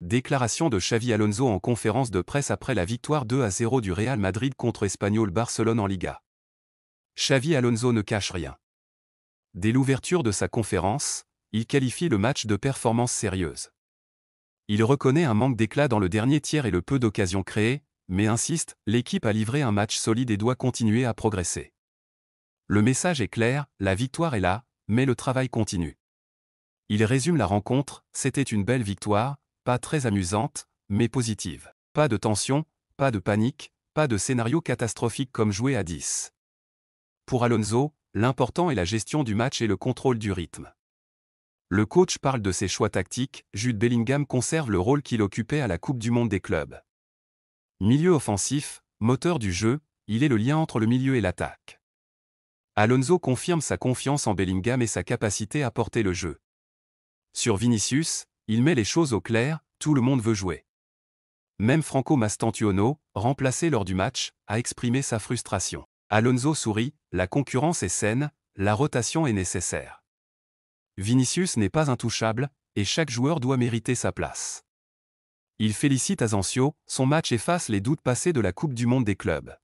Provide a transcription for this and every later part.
Déclaration de Xavi Alonso en conférence de presse après la victoire 2-0 du Real Madrid contre Espanyol Barcelone en Liga. Xavi Alonso ne cache rien. Dès l'ouverture de sa conférence, il qualifie le match de performance sérieuse. Il reconnaît un manque d'éclat dans le dernier tiers et le peu d'occasions créées, mais insiste, l'équipe a livré un match solide et doit continuer à progresser. Le message est clair, la victoire est là, mais le travail continue. Il résume la rencontre, c'était une belle victoire, pas très amusante, mais positive. Pas de tension, pas de panique, pas de scénario catastrophique comme jouer à 10. Pour Alonso, l'important est la gestion du match et le contrôle du rythme. Le coach parle de ses choix tactiques, Jude Bellingham conserve le rôle qu'il occupait à la Coupe du Monde des clubs. Milieu offensif, moteur du jeu, il est le lien entre le milieu et l'attaque. Alonso confirme sa confiance en Bellingham et sa capacité à porter le jeu. Sur Vinicius, il met les choses au clair, tout le monde veut jouer. Même Franco Mastantuono, remplacé lors du match, a exprimé sa frustration. Alonso sourit, la concurrence est saine, la rotation est nécessaire. Vinicius n'est pas intouchable, et chaque joueur doit mériter sa place. Il félicite Asensio, son match efface les doutes passés de la Coupe du Monde des clubs.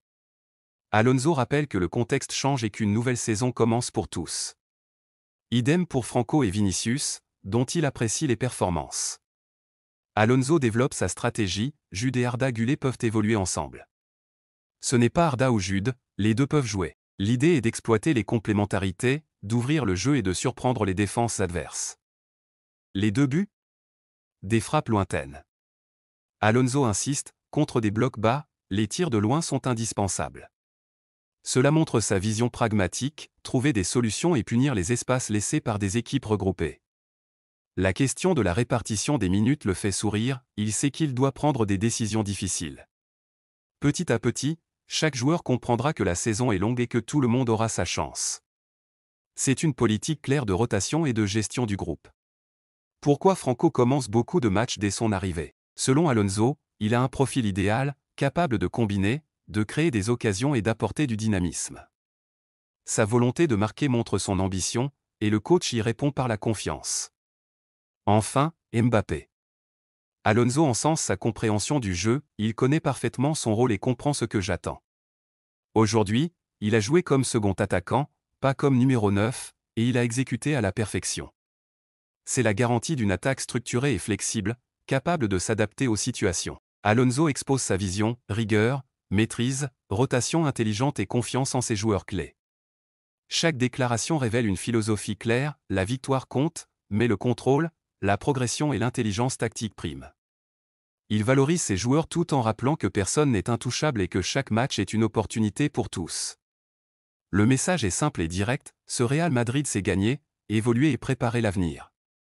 Alonso rappelle que le contexte change et qu'une nouvelle saison commence pour tous. Idem pour Franco et Vinicius, dont il apprécie les performances. Alonso développe sa stratégie, Jude et Arda Güler peuvent évoluer ensemble. Ce n'est pas Arda ou Jude, les deux peuvent jouer. L'idée est d'exploiter les complémentarités, d'ouvrir le jeu et de surprendre les défenses adverses. Les deux buts? Des frappes lointaines. Alonso insiste, contre des blocs bas, les tirs de loin sont indispensables. Cela montre sa vision pragmatique, trouver des solutions et punir les espaces laissés par des équipes regroupées. La question de la répartition des minutes le fait sourire, il sait qu'il doit prendre des décisions difficiles. Petit à petit, chaque joueur comprendra que la saison est longue et que tout le monde aura sa chance. C'est une politique claire de rotation et de gestion du groupe. Pourquoi Franco commence beaucoup de matchs dès son arrivée? Selon Alonso, il a un profil idéal, capable de combiner, de créer des occasions et d'apporter du dynamisme. Sa volonté de marquer montre son ambition, et le coach y répond par la confiance. Enfin, Mbappé. Alonso encense sa compréhension du jeu, il connaît parfaitement son rôle et comprend ce que j'attends. Aujourd'hui, il a joué comme second attaquant, pas comme numéro 9, et il a exécuté à la perfection. C'est la garantie d'une attaque structurée et flexible, capable de s'adapter aux situations. Alonso expose sa vision, rigueur, maîtrise, rotation intelligente et confiance en ses joueurs clés. Chaque déclaration révèle une philosophie claire, la victoire compte, mais le contrôle, la progression et l'intelligence tactique priment. Il valorise ses joueurs tout en rappelant que personne n'est intouchable et que chaque match est une opportunité pour tous. Le message est simple et direct, ce Real Madrid sait gagner, évoluer et préparer l'avenir.